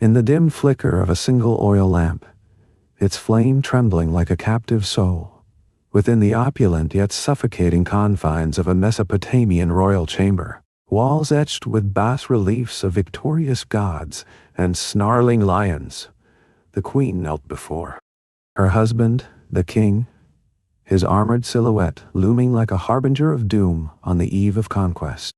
In the dim flicker of a single oil lamp, its flame trembling like a captive soul, within the opulent yet suffocating confines of a Mesopotamian royal chamber, walls etched with bas-reliefs of victorious gods and snarling lions, the queen knelt before. Her husband, the king, his armored silhouette looming like a harbinger of doom on the eve of conquest.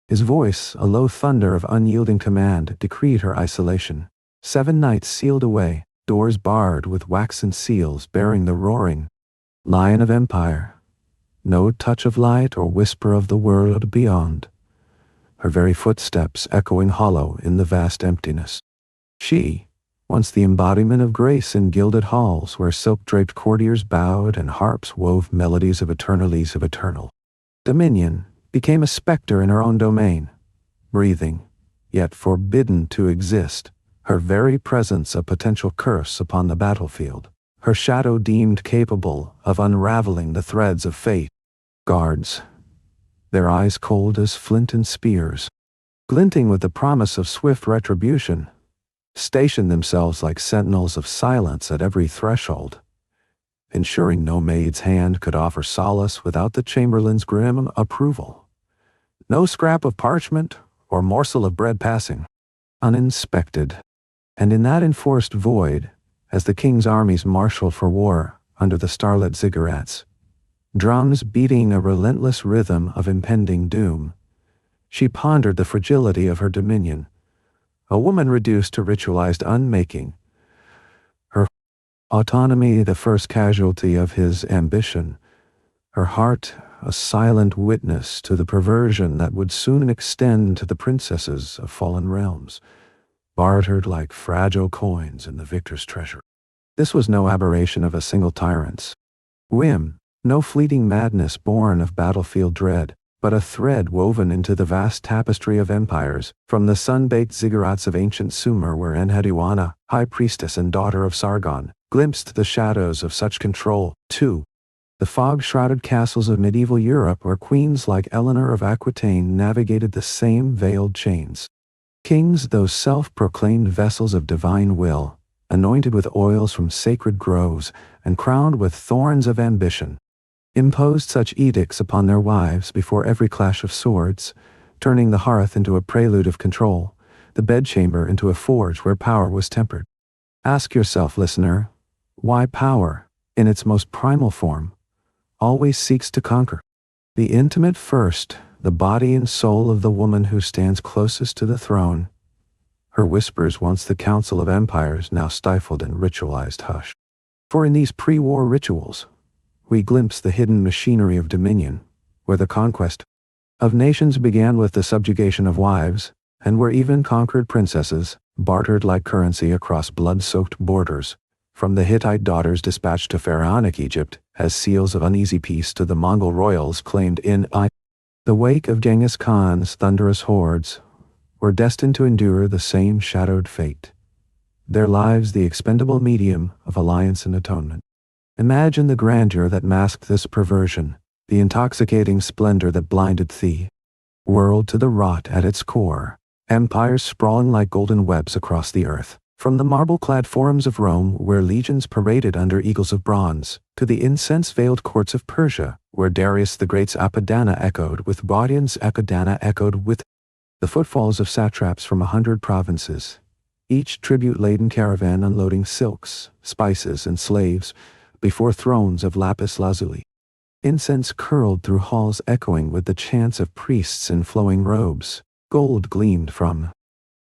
His voice, a low thunder of unyielding command, decreed her isolation. 7 nights sealed away, doors barred with waxen seals bearing the roaring Lion of Empire. No touch of light or whisper of the world beyond. Her very footsteps echoing hollow in the vast emptiness. She, once the embodiment of grace in gilded halls where silk-draped courtiers bowed and harps wove melodies of eternalities of eternal dominion, became a specter in her own domain, breathing, yet forbidden to exist, her very presence a potential curse upon the battlefield, her shadow deemed capable of unraveling the threads of fate. Guards, their eyes cold as flint and spears, glinting with the promise of swift retribution, stationed themselves like sentinels of silence at every threshold, ensuring no maid's hand could offer solace without the chamberlain's grim approval. No scrap of parchment or morsel of bread passing uninspected. And in that enforced void, as the king's armies marshaled for war under the starlit ziggurats, drums beating a relentless rhythm of impending doom, she pondered the fragility of her dominion, a woman reduced to ritualized unmaking, her autonomy the first casualty of his ambition, her heart a silent witness to the perversion that would soon extend to the princesses of fallen realms, bartered like fragile coins in the victor's treasury. This was no aberration of a single tyrant's whim, no fleeting madness born of battlefield dread, but a thread woven into the vast tapestry of empires, from the sun-baked ziggurats of ancient Sumer where Enheduanna, high priestess and daughter of Sargon, glimpsed the shadows of such control, to the fog-shrouded castles of medieval Europe where queens like Eleanor of Aquitaine navigated the same veiled chains. Kings, those self-proclaimed vessels of divine will, anointed with oils from sacred groves and crowned with thorns of ambition, imposed such edicts upon their wives before every clash of swords, turning the hearth into a prelude of control, the bedchamber into a forge where power was tempered. Ask yourself, listener, why power, in its most primal form, always seeks to conquer? The intimate first, the body and soul of the woman who stands closest to the throne, her whispers once the council of empires now stifled in ritualized hush. For in these pre-war rituals, we glimpse the hidden machinery of dominion, where the conquest of nations began with the subjugation of wives, and where even conquered princesses bartered like currency across blood-soaked borders, from the Hittite daughters dispatched to pharaonic Egypt as seals of uneasy peace to the Mongol royals claimed in the wake of Genghis Khan's thunderous hordes, were destined to endure the same shadowed fate, their lives the expendable medium of alliance and atonement. Imagine the grandeur that masked this perversion, the intoxicating splendor that blinded the world to the rot at its core, empires sprawling like golden webs across the earth, from the marble-clad forums of Rome where legions paraded under eagles of bronze, to the incense-veiled courts of Persia, where Darius the Great's Apadana echoed with the footfalls of satraps from 100 provinces, each tribute-laden caravan unloading silks, spices, and slaves before thrones of lapis lazuli. Incense curled through halls echoing with the chants of priests in flowing robes, gold gleamed from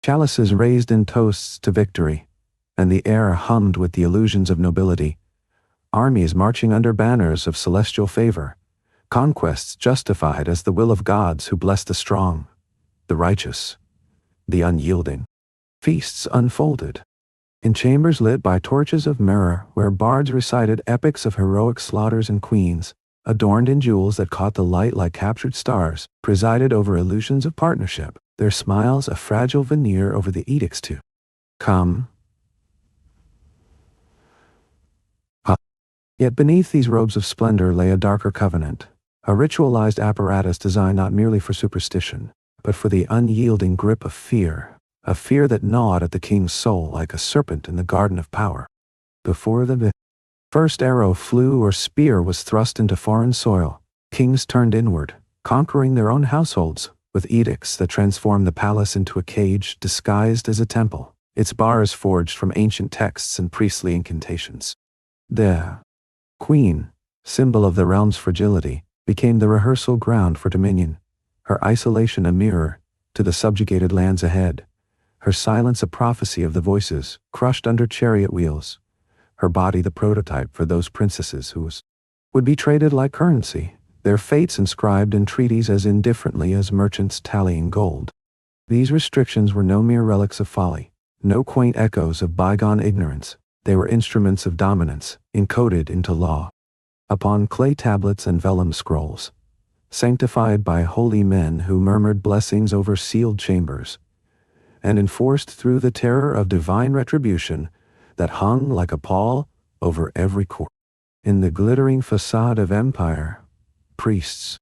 chalices raised in toasts to victory, and the air hummed with the illusions of nobility, armies marching under banners of celestial favor, conquests justified as the will of gods who bless the strong, the righteous, the unyielding. Feasts unfolded in chambers lit by torches of myrrh where bards recited epics of heroic slaughters and queens, adorned in jewels that caught the light like captured stars, presided over illusions of partnership, their smiles a fragile veneer over the edicts to come. Yet beneath these robes of splendor lay a darker covenant, a ritualized apparatus designed not merely for superstition, but for the unyielding grip of fear, a fear that gnawed at the king's soul like a serpent in the garden of power. Before the first arrow flew or spear was thrust into foreign soil, kings turned inward, conquering their own households, with edicts that transformed the palace into a cage disguised as a temple, its bars forged from ancient texts and priestly incantations. The queen, symbol of the realm's fragility, became the rehearsal ground for dominion, her isolation a mirror to the subjugated lands ahead, her silence a prophecy of the voices crushed under chariot wheels, her body the prototype for those princesses who would be traded like currency, their fates inscribed in treaties as indifferently as merchants tallying gold. These restrictions were no mere relics of folly, no quaint echoes of bygone ignorance. They were instruments of dominance, encoded into law. Upon clay tablets and vellum scrolls, sanctified by holy men who murmured blessings over sealed chambers, and enforced through the terror of divine retribution that hung like a pall over every court. In the glittering facade of empire, priests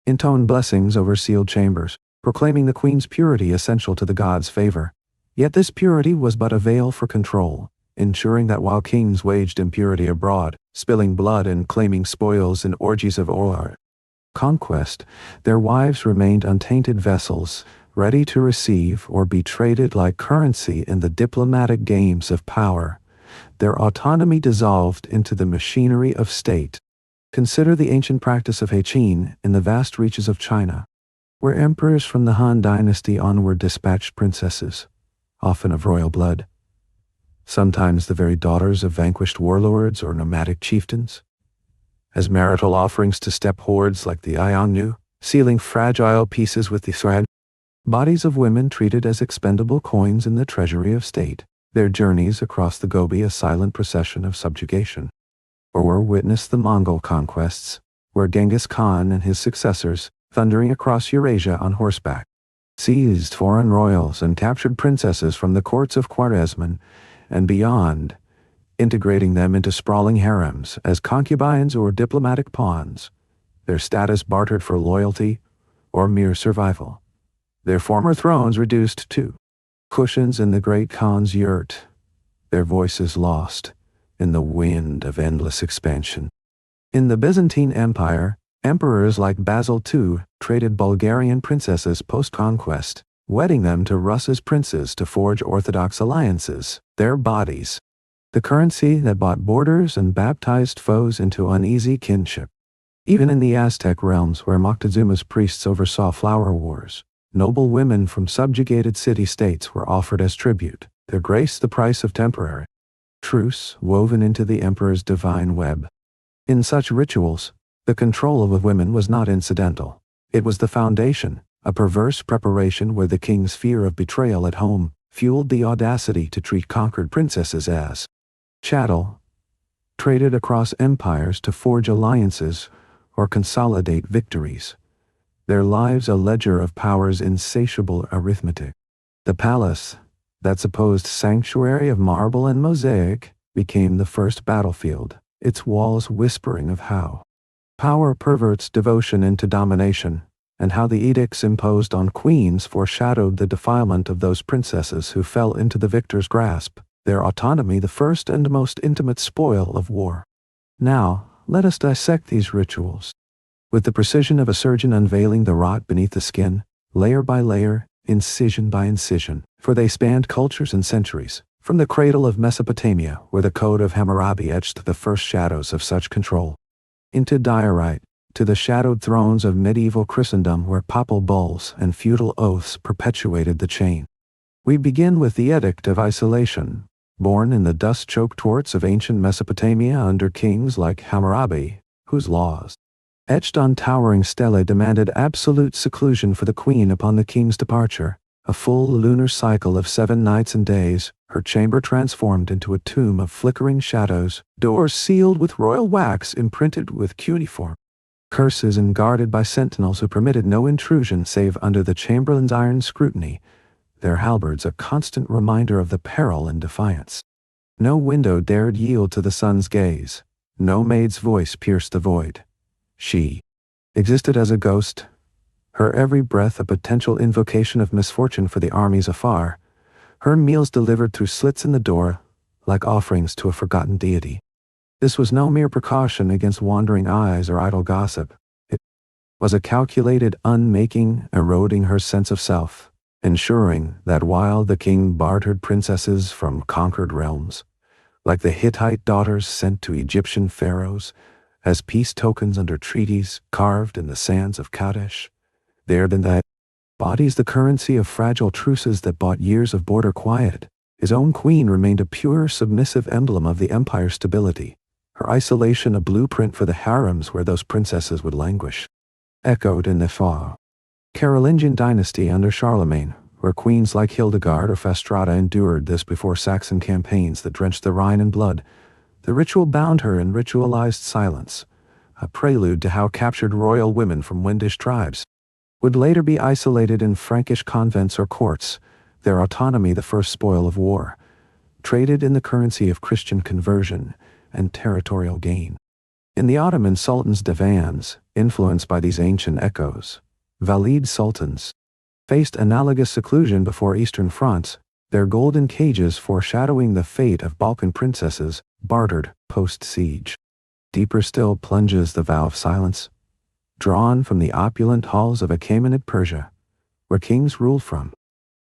intoned blessings over sealed chambers, proclaiming the queen's purity essential to the gods' favor. Yet this purity was but a veil for control, ensuring that while kings waged impurity abroad, spilling blood and claiming spoils in orgies of oral conquest, their wives remained untainted vessels, ready to receive or be traded like currency in the diplomatic games of power. Their autonomy dissolved into the machinery of state. Consider the ancient practice of Heqin in the vast reaches of China, where emperors from the Han dynasty onward dispatched princesses, often of royal blood, sometimes the very daughters of vanquished warlords or nomadic chieftains, as marital offerings to steppe hordes like the Xiongnu, sealing fragile pieces with the swag. Bodies of women treated as expendable coins in the treasury of state, their journeys across the Gobi a silent procession of subjugation. Or witness the Mongol conquests, where Genghis Khan and his successors, thundering across Eurasia on horseback, seized foreign royals and captured princesses from the courts of Khwarezm and beyond, integrating them into sprawling harems as concubines or diplomatic pawns, their status bartered for loyalty or mere survival, their former thrones reduced to cushions in the great Khan's yurt, their voices lost in the wind of endless expansion. In the Byzantine Empire, emperors like Basil II traded Bulgarian princesses post-conquest, wedding them to Russia's princes to forge orthodox alliances, their bodies, the currency that bought borders and baptized foes into uneasy kinship. Even in the Aztec realms where Moctezuma's priests oversaw flower wars, noble women from subjugated city-states were offered as tribute, their grace the price of temporary truce woven into the emperor's divine web. In such rituals, the control of women was not incidental. It was the foundation, a perverse preparation where the king's fear of betrayal at home fueled the audacity to treat conquered princesses as chattel, traded across empires to forge alliances or consolidate victories, their lives a ledger of power's insatiable arithmetic. The palace, that supposed sanctuary of marble and mosaic, became the first battlefield, its walls whispering of how power perverts devotion into domination, and how the edicts imposed on queens foreshadowed the defilement of those princesses who fell into the victor's grasp, their autonomy the first and most intimate spoil of war. Now, let us dissect these rituals. With the precision of a surgeon unveiling the rot beneath the skin, layer by layer, incision by incision, for they spanned cultures and centuries, from the cradle of Mesopotamia, where the Code of Hammurabi etched the first shadows of such control, into diorite, to the shadowed thrones of medieval Christendom where papal bulls and feudal oaths perpetuated the chain. We begin with the Edict of Isolation, born in the dust-choked torts of ancient Mesopotamia under kings like Hammurabi, whose laws, etched on towering stelae, demanded absolute seclusion for the queen upon the king's departure, a full lunar cycle of 7 nights and days, her chamber transformed into a tomb of flickering shadows, doors sealed with royal wax imprinted with cuneiform curses and guarded by sentinels who permitted no intrusion save under the chamberlain's iron scrutiny, their halberds a constant reminder of the peril and defiance. No window dared yield to the sun's gaze, no maid's voice pierced the void. She existed as a ghost, her every breath a potential invocation of misfortune for the armies afar, her meals delivered through slits in the door, like offerings to a forgotten deity. This was no mere precaution against wandering eyes or idle gossip. It was a calculated unmaking, eroding her sense of self, ensuring that while the king bartered princesses from conquered realms, like the Hittite daughters sent to Egyptian pharaohs, as peace tokens under treaties carved in the sands of Kadesh, there than that bodies the currency of fragile truces that bought years of border quiet. His own queen remained a pure, submissive emblem of the empire's stability, her isolation a blueprint for the harems where those princesses would languish. Echoed in the Carolingian dynasty under Charlemagne, where queens like Hildegard or Fastrada endured this before Saxon campaigns that drenched the Rhine in blood, the ritual bound her in ritualized silence, a prelude to how captured royal women from Wendish tribes would later be isolated in Frankish convents or courts, their autonomy the first spoil of war, traded in the currency of Christian conversion and territorial gain. In the Ottoman sultans' divans, influenced by these ancient echoes, Valid sultans faced analogous seclusion before Eastern fronts, their golden cages foreshadowing the fate of Balkan princesses bartered post-siege. Deeper still plunges the Vow of Silence, drawn from the opulent halls of Achaemenid Persia, where kings ruled from.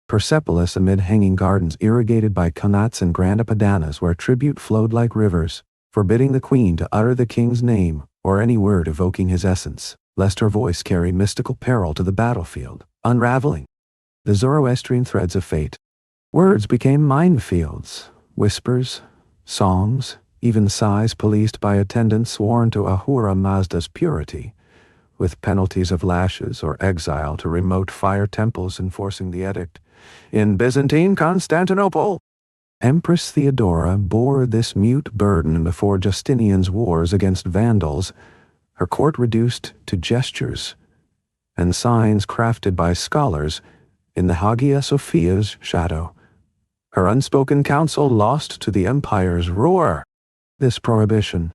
Persepolis amid hanging gardens irrigated by qanats and grand epadanas where tribute flowed like rivers, forbidding the queen to utter the king's name or any word evoking his essence, lest her voice carry mystical peril to the battlefield, unraveling the Zoroastrian threads of fate. Words became minefields, whispers, songs, even sighs policed by attendants sworn to Ahura Mazda's purity, with penalties of lashes or exile to remote fire temples enforcing the edict. In Byzantine Constantinople, Empress Theodora bore this mute burden before Justinian's wars against Vandals, her court reduced to gestures and signs crafted by scholars in the Hagia Sophia's shadow, her unspoken counsel lost to the empire's roar. This prohibition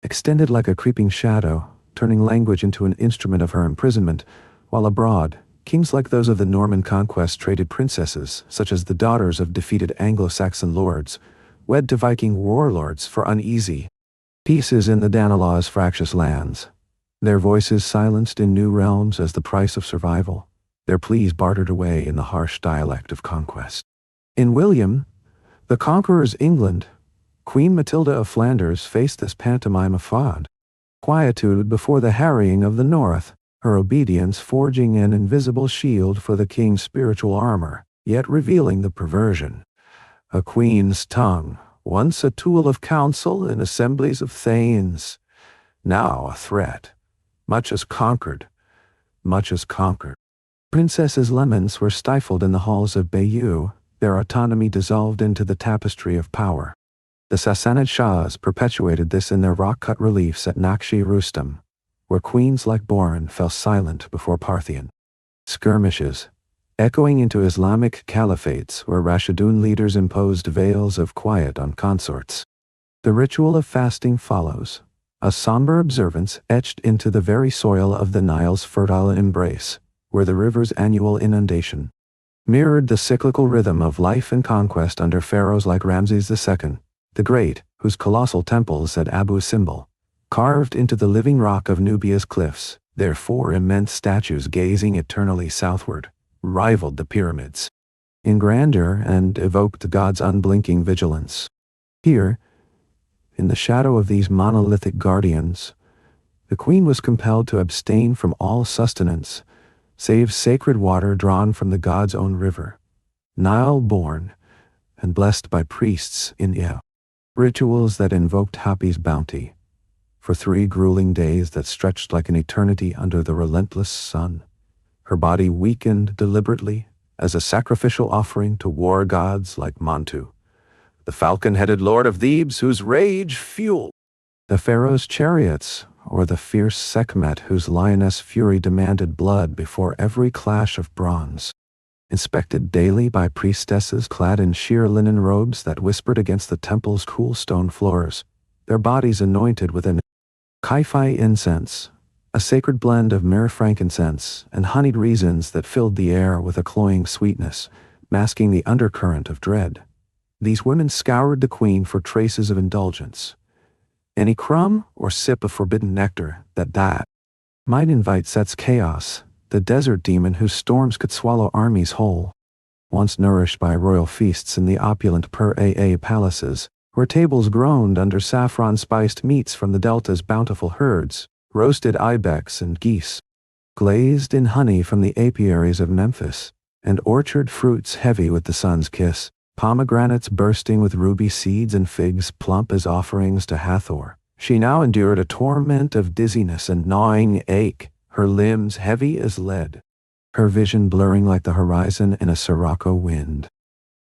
extended like a creeping shadow, turning language into an instrument of her imprisonment, while abroad, kings like those of the Norman conquest traded princesses, such as the daughters of defeated Anglo-Saxon lords, wed to Viking warlords for uneasy peaces in the Danelaw's fractious lands, their voices silenced in new realms as the price of survival, their pleas bartered away in the harsh dialect of conquest. In William, the Conqueror's England, Queen Matilda of Flanders faced this pantomime of fraud, quietude before the harrying of the north, her obedience forging an invisible shield for the king's spiritual armor, yet revealing the perversion. A queen's tongue, once a tool of counsel in assemblies of thanes, now a threat. Much is conquered, much is conquered. Princesses' lemons were stifled in the halls of Bayeux, their autonomy dissolved into the tapestry of power. The Sassanid Shahs perpetuated this in their rock-cut reliefs at Naqshi Rustam, where queens like Boran fell silent before Parthian skirmishes, echoing into Islamic caliphates where Rashidun leaders imposed veils of quiet on consorts. The ritual of fasting follows, a somber observance etched into the very soil of the Nile's fertile embrace, where the river's annual inundation mirrored the cyclical rhythm of life and conquest under pharaohs like Ramses II, the Great, whose colossal temples at Abu Simbel, carved into the living rock of Nubia's cliffs, their four immense statues gazing eternally southward, rivaled the pyramids in grandeur and evoked God's unblinking vigilance. Here, in the shadow of these monolithic guardians, the queen was compelled to abstain from all sustenance, save sacred water drawn from the god's own river, Nile-born and blessed by priests in rituals that invoked Hapi's bounty. For 3 grueling days that stretched like an eternity under the relentless sun, her body weakened deliberately as a sacrificial offering to war gods like Montu, the falcon-headed lord of Thebes whose rage fueled the pharaoh's chariots, or the fierce Sekhmet whose lioness fury demanded blood before every clash of bronze. Inspected daily by priestesses clad in sheer linen robes that whispered against the temple's cool stone floors, their bodies anointed with an Kai-Fi incense, a sacred blend of myrrh frankincense and honeyed resins that filled the air with a cloying sweetness, masking the undercurrent of dread. These women scoured the queen for traces of indulgence. Any crumb or sip of forbidden nectar that might invite Set's chaos, the desert demon whose storms could swallow armies whole. Once nourished by royal feasts in the opulent Per-AA palaces, where tables groaned under saffron-spiced meats from the delta's bountiful herds, roasted ibex and geese, glazed in honey from the apiaries of Memphis, and orchard fruits heavy with the sun's kiss, pomegranates bursting with ruby seeds and figs plump as offerings to Hathor. She now endured a torment of dizziness and gnawing ache, her limbs heavy as lead, her vision blurring like the horizon in a sirocco wind.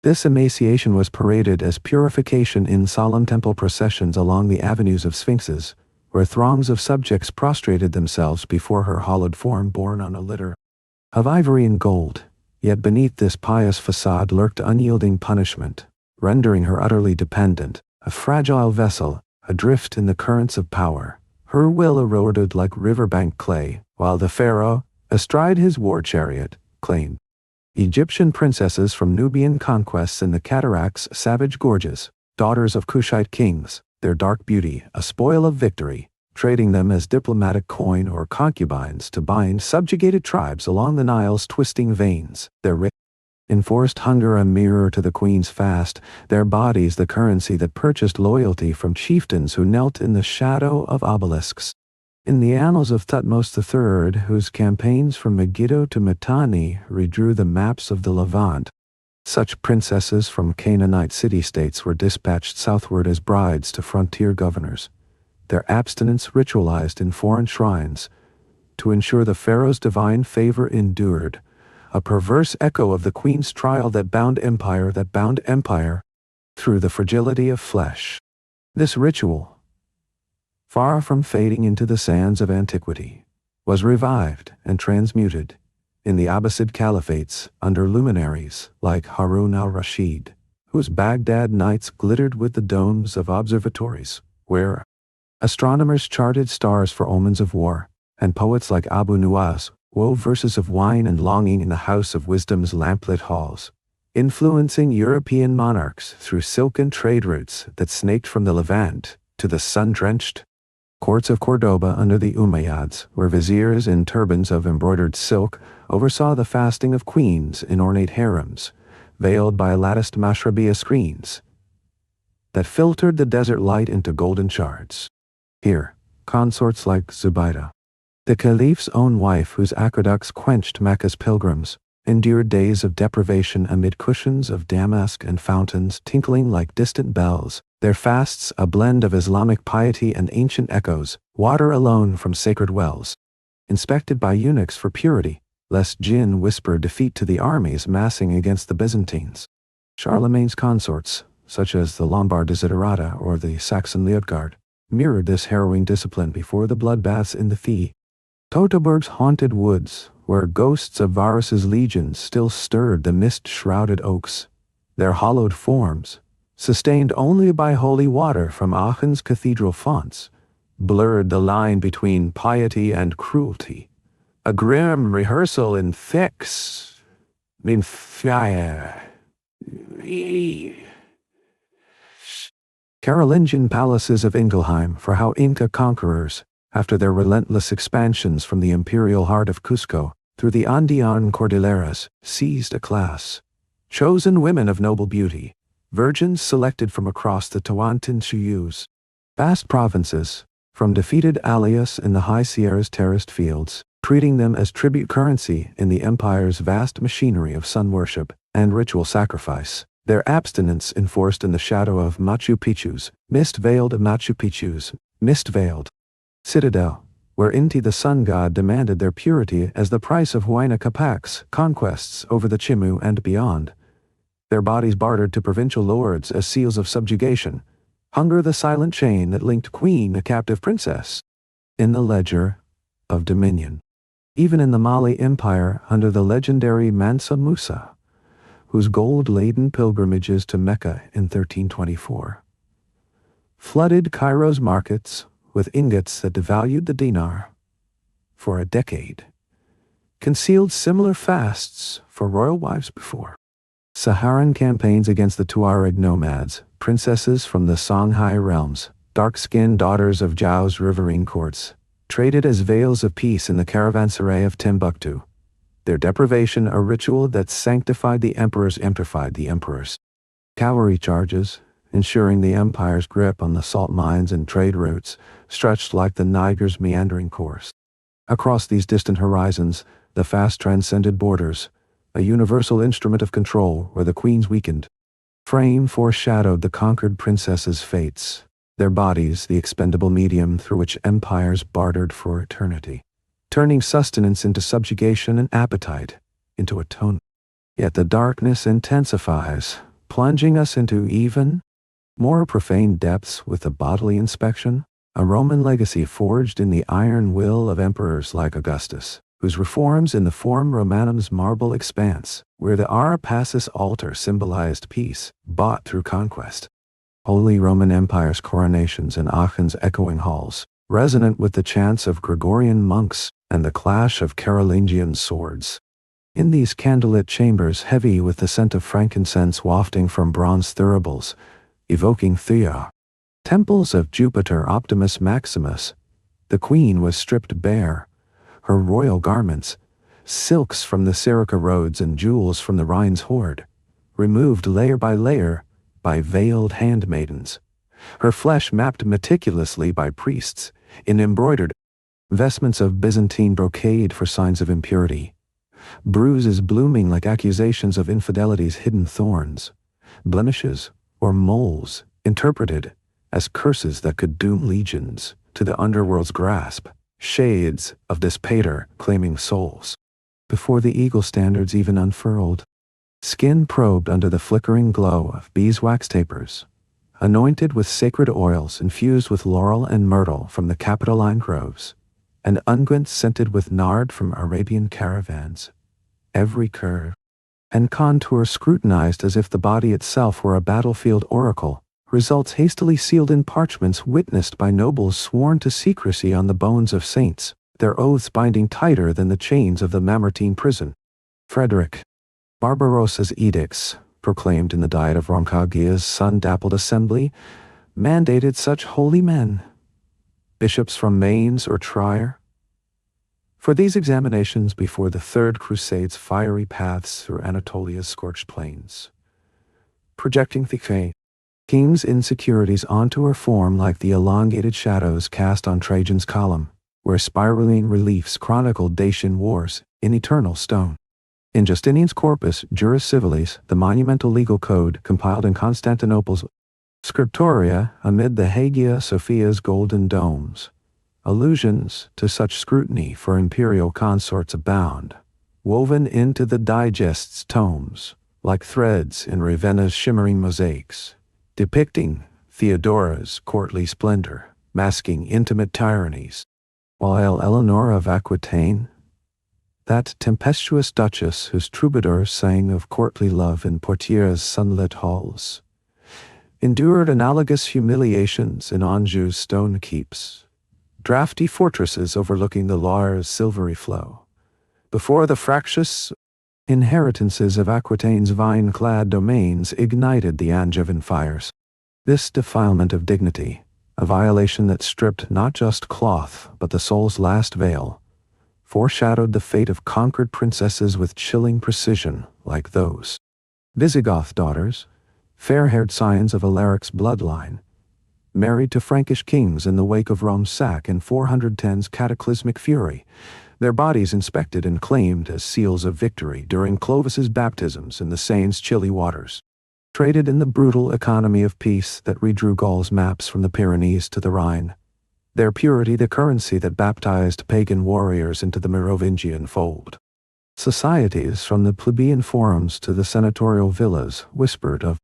This emaciation was paraded as purification in solemn temple processions along the avenues of sphinxes, where throngs of subjects prostrated themselves before her hollowed form borne on a litter of ivory and gold. Yet beneath this pious facade lurked unyielding punishment, rendering her utterly dependent, a fragile vessel, adrift in the currents of power. Her will eroded like riverbank clay, while the pharaoh, astride his war chariot, claimed Egyptian princesses from Nubian conquests in the cataracts' savage gorges, daughters of Kushite kings, their dark beauty a spoil of victory, trading them as diplomatic coin or concubines to bind subjugated tribes along the Nile's twisting veins, their enforced hunger a mirror to the queen's fast, their bodies the currency that purchased loyalty from chieftains who knelt in the shadow of obelisks. In the annals of Thutmose III, whose campaigns from Megiddo to Mitanni redrew the maps of the Levant, such princesses from Canaanite city-states were dispatched southward as brides to frontier governors, their abstinence ritualized in foreign shrines, to ensure the pharaoh's divine favor endured, a perverse echo of the queen's trial that bound empire through the fragility of flesh. This ritual, far from fading into the sands of antiquity, was revived and transmuted in the Abbasid caliphates under luminaries like Harun al-Rashid, whose Baghdad nights glittered with the domes of observatories, where astronomers charted stars for omens of war, and poets like Abu Nuwas wove verses of wine and longing in the House of Wisdom's lamplit halls, influencing European monarchs through silken trade routes that snaked from the Levant to the sun-drenched courts of Cordoba under the Umayyads, where viziers in turbans of embroidered silk oversaw the fasting of queens in ornate harems, veiled by latticed mashrabiyah screens that filtered the desert light into golden shards. Here, consorts like Zubaydah, the caliph's own wife whose aqueducts quenched Mecca's pilgrims, endured days of deprivation amid cushions of damask and fountains tinkling like distant bells, their fasts a blend of Islamic piety and ancient echoes, water alone from sacred wells, inspected by eunuchs for purity, lest jinn whisper defeat to the armies massing against the Byzantines. Charlemagne's consorts, such as the Lombard Desiderata or the Saxon Leutgard, mirrored this harrowing discipline before the bloodbaths in the Thie. Teutoburg's haunted woods, where ghosts of Varus's legions still stirred the mist-shrouded oaks, their hollowed forms, sustained only by holy water from Aachen's cathedral fonts, blurred the line between piety and cruelty, a grim rehearsal in fire. Carolingian palaces of Ingelheim for how Inca conquerors, after their relentless expansions from the imperial heart of Cusco through the Andean Cordilleras, seized a class. Chosen women of noble beauty, virgins selected from across the Tehuantepecus, vast provinces, from defeated Alias in the High Sierra's terraced fields, treating them as tribute currency in the empire's vast machinery of sun worship and ritual sacrifice. Their abstinence enforced in the shadow of Machu Picchu's, mist-veiled citadel, where Inti the sun god demanded their purity as the price of Huayna Capac's conquests over the Chimu and beyond. Their bodies bartered to provincial lords as seals of subjugation, hunger the silent chain that linked queen, a captive princess, in the ledger of dominion. Even in the Mali Empire under the legendary Mansa Musa, whose gold-laden pilgrimages to Mecca in 1324 flooded Cairo's markets with ingots that devalued the dinar for a decade, concealed similar fasts for royal wives before. Saharan campaigns against the Tuareg nomads, princesses from the Songhai realms, dark-skinned daughters of Zhao's riverine courts, traded as veils of peace in the caravanserai of Timbuktu. Their deprivation a ritual that sanctified the emperors amplified the emperors. Cavalry charges, ensuring the empire's grip on the salt mines and trade routes, stretched like the Niger's meandering course. Across these distant horizons, the fast transcended borders, a universal instrument of control where the queens weakened. Frame foreshadowed the conquered princesses' fates, their bodies the expendable medium through which empires bartered for eternity, turning sustenance into subjugation and appetite into atonement. Yet the darkness intensifies, plunging us into even more profane depths with the bodily inspection, a Roman legacy forged in the iron will of emperors like Augustus, whose reforms in the Forum Romanum's marble expanse, where the Ara Pacis altar symbolized peace, bought through conquest. Holy Roman Empire's coronations in Aachen's echoing halls, resonant with the chants of Gregorian monks and the clash of Carolingian swords. In these candlelit chambers heavy with the scent of frankincense wafting from bronze thuribles, evoking Thea, temples of Jupiter Optimus Maximus, the queen was stripped bare, her royal garments, silks from the Sirica roads and jewels from the Rhine's hoard, removed layer by veiled handmaidens, her flesh mapped meticulously by priests in embroidered vestments of Byzantine brocade for signs of impurity, bruises blooming like accusations of infidelity's hidden thorns, blemishes or moles interpreted as curses that could doom legions to the underworld's grasp, shades of despater claiming souls. Before the eagle standards even unfurled, skin probed under the flickering glow of beeswax tapers, anointed with sacred oils infused with laurel and myrtle from the Capitoline groves, and unguents scented with nard from Arabian caravans, every curve and contour scrutinized as if the body itself were a battlefield oracle, results hastily sealed in parchments witnessed by nobles sworn to secrecy on the bones of saints, their oaths binding tighter than the chains of the Mamertine prison. Frederick Barbarossa's edicts, proclaimed in the Diet of Roncagia's sun-dappled assembly, mandated such holy men, bishops from Mainz or Trier, for these examinations before the Third Crusade's fiery paths through Anatolia's scorched plains, projecting the king's insecurities onto her form like the elongated shadows cast on Trajan's column, where spiraling reliefs chronicled Dacian wars in eternal stone. In Justinian's Corpus Juris Civilis, the monumental legal code compiled in Constantinople's Scriptoria amid the Hagia Sophia's golden domes, allusions to such scrutiny for imperial consorts abound, woven into the digest's tomes, like threads in Ravenna's shimmering mosaics, depicting Theodora's courtly splendor, masking intimate tyrannies, while Eleanor of Aquitaine, that tempestuous duchess whose troubadours sang of courtly love in Poitiers' sunlit halls, endured analogous humiliations in Anjou's stone keeps, drafty fortresses overlooking the Loire's silvery flow, before the fractious inheritances of Aquitaine's vine-clad domains ignited the Angevin fires. This defilement of dignity, a violation that stripped not just cloth but the soul's last veil, foreshadowed the fate of conquered princesses with chilling precision like those Visigoth daughters, fair-haired scions of Alaric's bloodline, married to Frankish kings in the wake of Rome's sack in 410's cataclysmic fury, their bodies inspected and claimed as seals of victory during Clovis's baptisms in the Seine's chilly waters, traded in the brutal economy of peace that redrew Gaul's maps from the Pyrenees to the Rhine, their purity the currency that baptized pagan warriors into the Merovingian fold. Societies from the plebeian forums to the senatorial villas whispered of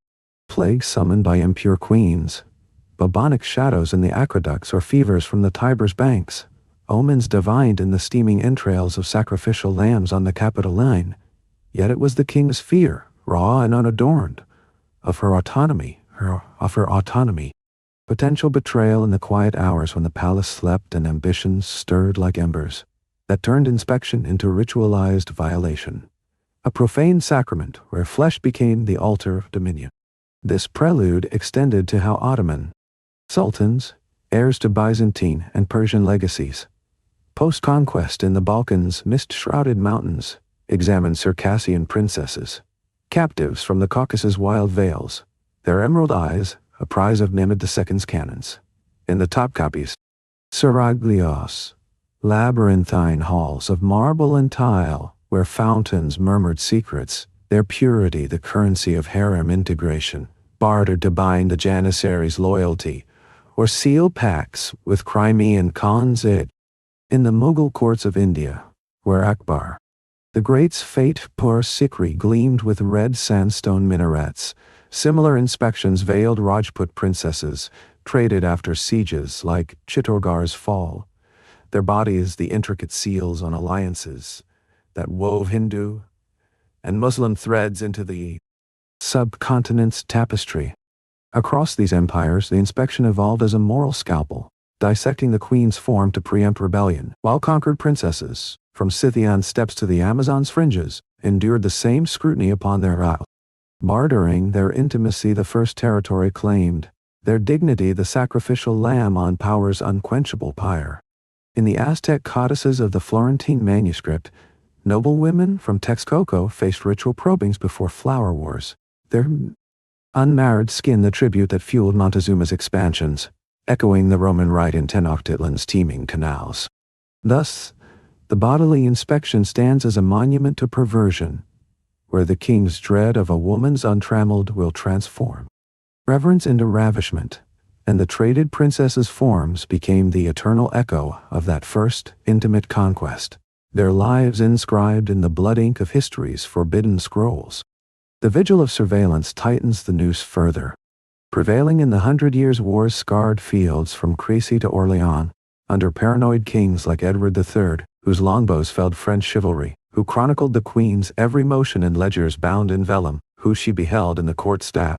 plagues summoned by impure queens, bubonic shadows in the aqueducts or fevers from the Tiber's banks, omens divined in the steaming entrails of sacrificial lambs on the Capitoline. Yet it was the king's fear, raw and unadorned, of her autonomy, potential betrayal in the quiet hours when the palace slept and ambitions stirred like embers, that turned inspection into ritualized violation, a profane sacrament where flesh became the altar of dominion. This prelude extended to how Ottoman sultans, heirs to Byzantine and Persian legacies, post-conquest in the Balkans' mist-shrouded mountains, examined Circassian princesses, captives from the Caucasus' wild vales, their emerald eyes, a prize of Mehmed II's cannons. In the top copies, seraglios, labyrinthine halls of marble and tile, where fountains murmured secrets, their purity the currency of harem integration, bartered to bind the Janissaries' loyalty, or seal pacts with Crimean Khan's id. In the Mughal courts of India, where Akbar the Great's fate Pur Sikri gleamed with red sandstone minarets, similar inspections veiled Rajput princesses, traded after sieges like Chittorgarh's fall, their bodies the intricate seals on alliances that wove Hindu and Muslim threads into the subcontinent's tapestry. Across these empires, the inspection evolved as a moral scalpel, dissecting the queen's form to preempt rebellion, while conquered princesses, from Scythian steppes to the Amazon's fringes, endured the same scrutiny upon their isle. Bartering their intimacy the first territory claimed, their dignity the sacrificial lamb on power's unquenchable pyre. In the Aztec codices of the Florentine manuscript, noble women from Texcoco faced ritual probings before flower wars, their unmarried skin the tribute that fueled Montezuma's expansions, echoing the Roman rite in Tenochtitlan's teeming canals. Thus, the bodily inspection stands as a monument to perversion, where the king's dread of a woman's untrammeled will transform reverence into ravishment, and the traded princess's forms became the eternal echo of that first intimate conquest, their lives inscribed in the blood ink of history's forbidden scrolls. The Vigil of Surveillance tightens the noose further. Prevailing in the 100 Years' War's scarred fields from Crécy to Orléans, under paranoid kings like Edward III, whose longbows felled French chivalry, who chronicled the queen's every motion in ledgers bound in vellum, who she beheld in the court staff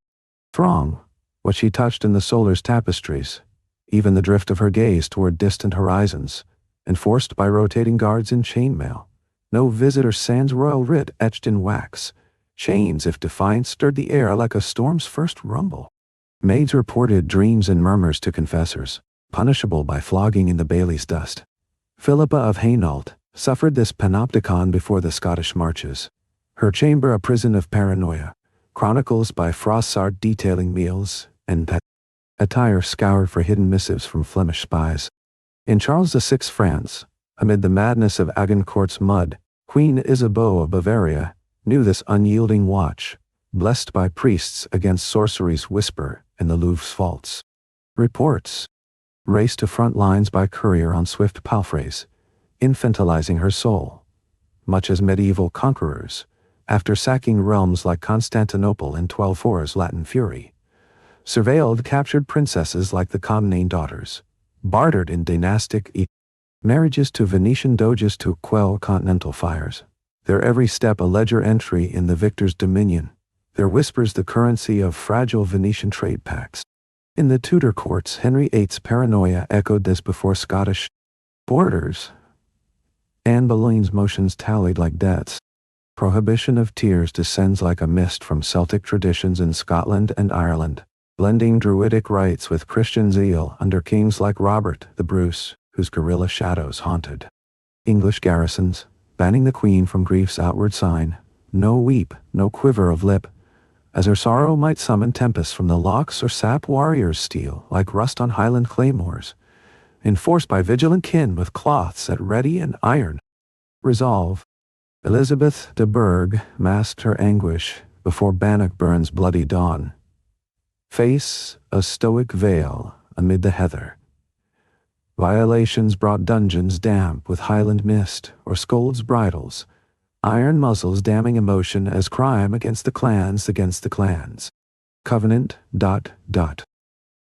throng, what she touched in the solar's tapestries, even the drift of her gaze toward distant horizons, enforced by rotating guards in chainmail. No visitor sans royal writ etched in wax. Chains, if defiant, stirred the air like a storm's first rumble. Maids reported dreams and murmurs to confessors, punishable by flogging in the Bailey's dust. Philippa of Hainault suffered this panopticon before the Scottish marches, her chamber a prison of paranoia, chronicles by Froissart detailing meals and attire scoured for hidden missives from Flemish spies. In Charles VI's France, amid the madness of Agincourt's mud, Queen Isabeau of Bavaria knew this unyielding watch, blessed by priests against sorcery's whisper in the Louvre's vaults. Reports raced to front lines by courier on swift palfreys, infantilizing her soul, much as medieval conquerors, after sacking realms like Constantinople in 1204's Latin Fury, surveilled captured princesses like the Comnene daughters, bartered in dynastic marriages to Venetian doges to quell continental fires, their every step a ledger entry in the victor's dominion, their whispers the currency of fragile Venetian trade pacts. In the Tudor courts, Henry VIII's paranoia echoed this before Scottish borders. Anne Boleyn's motions tallied like debts. Prohibition of Tears descends like a mist from Celtic traditions in Scotland and Ireland, blending Druidic rites with Christian zeal under kings like Robert the Bruce, whose guerrilla shadows haunted English garrisons, banning the queen from grief's outward sign, no weep, no quiver of lip, as her sorrow might summon tempests from the locks or sap warriors' steel like rust on Highland claymores, enforced by vigilant kin with cloths at ready and iron. Resolve. Elizabeth de Burgh masked her anguish before Bannockburn's bloody dawn. Face a stoic veil amid the heather. Violations brought dungeons damp with Highland mist or scolds' bridles, iron muzzles damning emotion as crime against the clans. Covenant.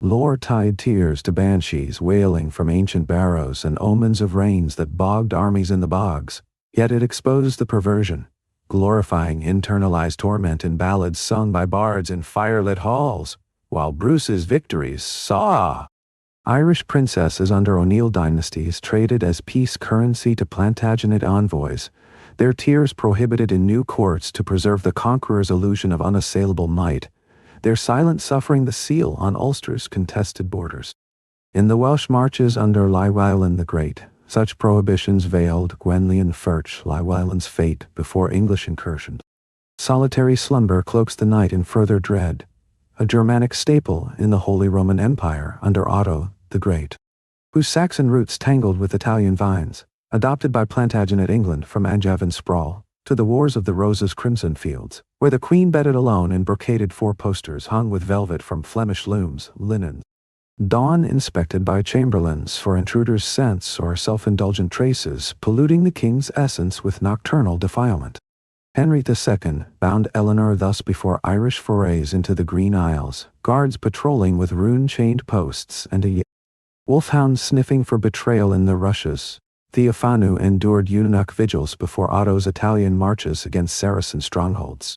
Lore tied tears to banshees wailing from ancient barrows and omens of rains that bogged armies in the bogs, yet it exposed the perversion, glorifying internalized torment in ballads sung by bards in firelit halls, while Bruce's victories saw Irish princesses under O'Neill dynasties traded as peace currency to Plantagenet envoys, their tears prohibited in new courts to preserve the conqueror's illusion of unassailable might, their silent suffering the seal on Ulster's contested borders. In the Welsh marches under Llywelyn the Great, such prohibitions veiled Gwenllian Ferch Llywelyn's fate before English incursions. Solitary slumber cloaks the night in further dread, a Germanic staple in the Holy Roman Empire under Otto the Great, whose Saxon roots tangled with Italian vines, adopted by Plantagenet England from Angevin sprawl to the Wars of the Roses' crimson fields, where the Queen bedded alone in brocaded four-posters hung with velvet from Flemish looms, linen. Dawn inspected by chamberlains for intruders' scents or self-indulgent traces, polluting the king's essence with nocturnal defilement. Henry II bound Eleanor thus before Irish forays into the Green Isles, guards patrolling with rune-chained posts and a wolfhound sniffing for betrayal in the rushes. Theophanu endured eunuch vigils before Otto's Italian marches against Saracen strongholds.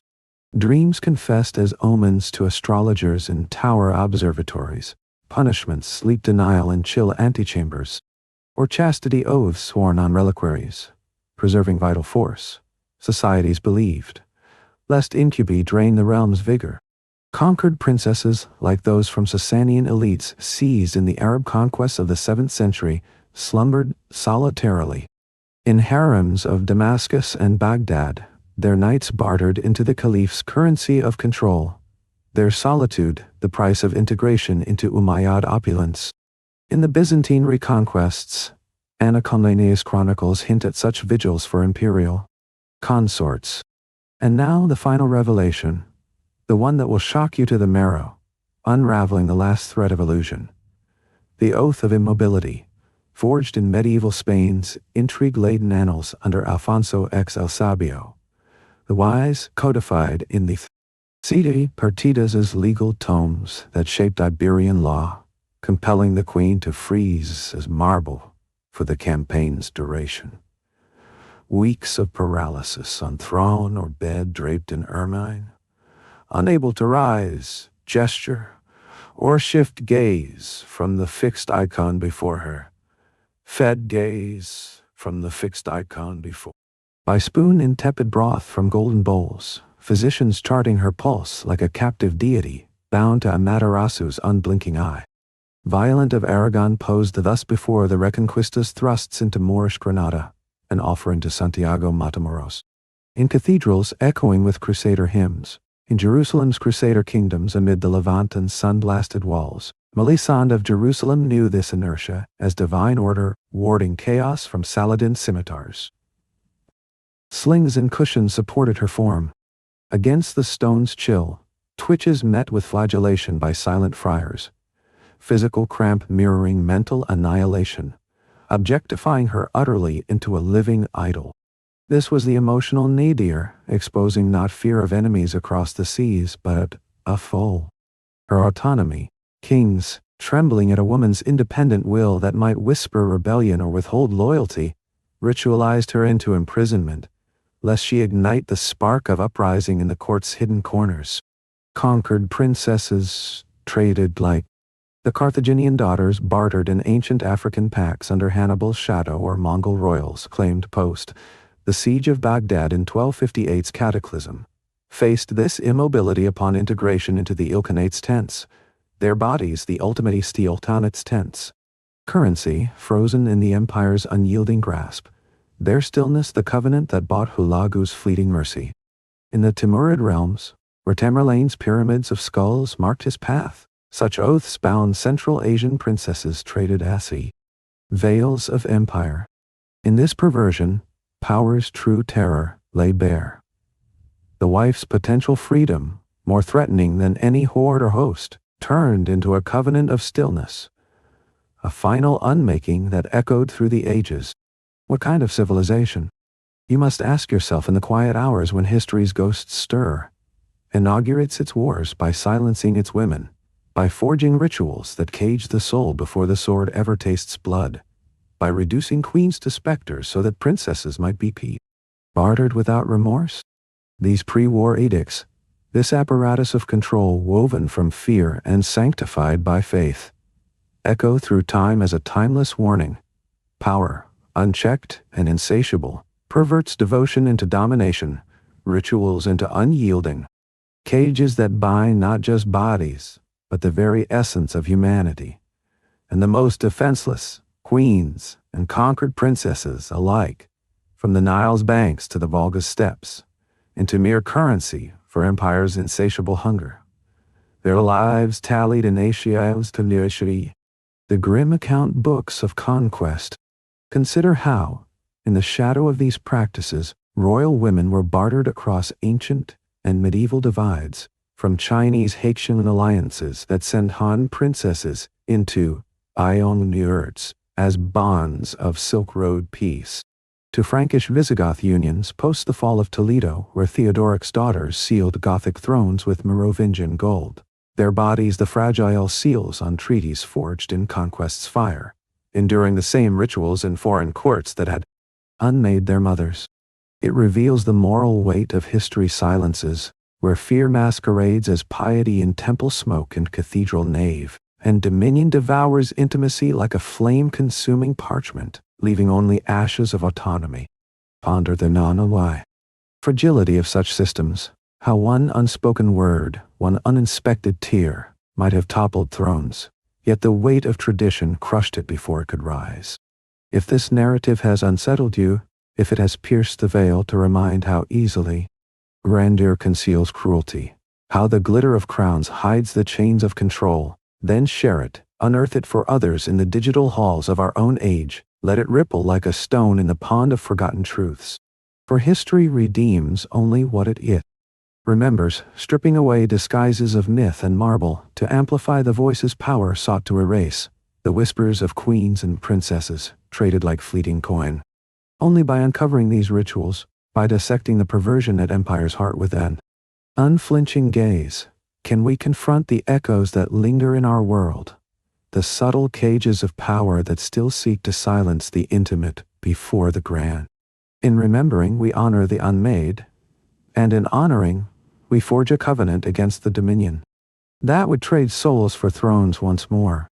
Dreams confessed as omens to astrologers in tower observatories, punishments, sleep denial in chill antechambers, or chastity oaths sworn on reliquaries, preserving vital force, societies believed, lest incubi drain the realm's vigor. Conquered princesses, like those from Sasanian elites seized in the Arab conquests of the 7th century, slumbered solitarily. In harems of Damascus and Baghdad, their knights bartered into the caliph's currency of control, their solitude the price of integration into Umayyad opulence. In the Byzantine reconquests, Anna Komnene's chronicles hint at such vigils for imperial consorts. And now the final revelation, the one that will shock you to the marrow, unraveling the last thread of illusion. The Oath of Immobility, forged in medieval Spain's intrigue-laden annals under Alfonso X el Sabio. The wise codified in the Siete Partidas legal tomes that shaped Iberian law, compelling the queen to freeze as marble for the campaign's duration. Weeks of paralysis on throne or bed draped in ermine, unable to rise, gesture, or shift gaze from the fixed icon before her. Fed gaze from the fixed icon before. By spoon in tepid broth from golden bowls, physicians charting her pulse like a captive deity, bound to Amaterasu's unblinking eye. Violent of Aragon posed thus before the Reconquista's thrusts into Moorish Granada, an offering to Santiago Matamoros. In cathedrals echoing with Crusader hymns, in Jerusalem's Crusader kingdoms amid the Levant and sun-blasted walls, Melisande of Jerusalem knew this inertia as divine order warding chaos from Saladin scimitars. Slings and cushions supported her form. Against the stone's chill, twitches met with flagellation by silent friars. Physical cramp mirroring mental annihilation, objectifying her utterly into a living idol. This was the emotional nadir, exposing not fear of enemies across the seas, but a foe. Her autonomy, kings, trembling at a woman's independent will that might whisper rebellion or withhold loyalty, ritualized her into imprisonment, lest she ignite the spark of uprising in the court's hidden corners. Conquered princesses traded like the Carthaginian daughters bartered in ancient African pacts under Hannibal's shadow or Mongol royals claimed post. The siege of Baghdad in 1258's cataclysm faced this immobility upon integration into the Ilkhanate's tents, their bodies the ultimate Sultanate's tents. Currency frozen in the empire's unyielding grasp, their stillness the covenant that bought Hulagu's fleeting mercy. In the Timurid realms, where Tamerlane's pyramids of skulls marked his path, such oaths bound Central Asian princesses traded assi, veils of empire. In this perversion, power's true terror lay bare. The wife's potential freedom, more threatening than any horde or host, turned into a covenant of stillness, a final unmaking that echoed through the ages. What kind of civilization? You must ask yourself in the quiet hours when history's ghosts stir, inaugurates its wars by silencing its women, by forging rituals that cage the soul before the sword ever tastes blood, by reducing queens to specters so that princesses might be bartered without remorse. These pre-war edicts, this apparatus of control woven from fear and sanctified by faith, echo through time as a timeless warning. Power, unchecked and insatiable, perverts devotion into domination, rituals into unyielding, cages that bind not just bodies, but the very essence of humanity. And the most defenseless, queens and conquered princesses alike, from the Nile's banks to the Volga's steppes, into mere currency for empire's insatiable hunger. Their lives tallied in Asia's to Nurshri, the grim account books of conquest. Consider how, in the shadow of these practices, royal women were bartered across ancient and medieval divides, from Chinese Haitian alliances that sent Han princesses into Ion yurts as bonds of Silk Road peace, to Frankish Visigoth unions post the fall of Toledo, where Theodoric's daughters sealed Gothic thrones with Merovingian gold, their bodies the fragile seals on treaties forged in conquest's fire, enduring the same rituals in foreign courts that had unmade their mothers. It reveals the moral weight of history's silences, where fear masquerades as piety in temple smoke and cathedral nave, and dominion devours intimacy like a flame-consuming parchment, leaving only ashes of autonomy. Ponder the non-why fragility of such systems, how one unspoken word, one uninspected tear, might have toppled thrones, yet the weight of tradition crushed it before it could rise. If this narrative has unsettled you, if it has pierced the veil to remind how easily grandeur conceals cruelty, how the glitter of crowns hides the chains of control, then share it, unearth it for others in the digital halls of our own age, let it ripple like a stone in the pond of forgotten truths. For history redeems only what it remembers, stripping away disguises of myth and marble to amplify the voices power sought to erase, the whispers of queens and princesses, traded like fleeting coin. Only by uncovering these rituals, by dissecting the perversion at empire's heart with an unflinching gaze, can we confront the echoes that linger in our world, the subtle cages of power that still seek to silence the intimate before the grand. In remembering, we honor the unmade, and in honoring, we forge a covenant against the dominion that would trade souls for thrones once more.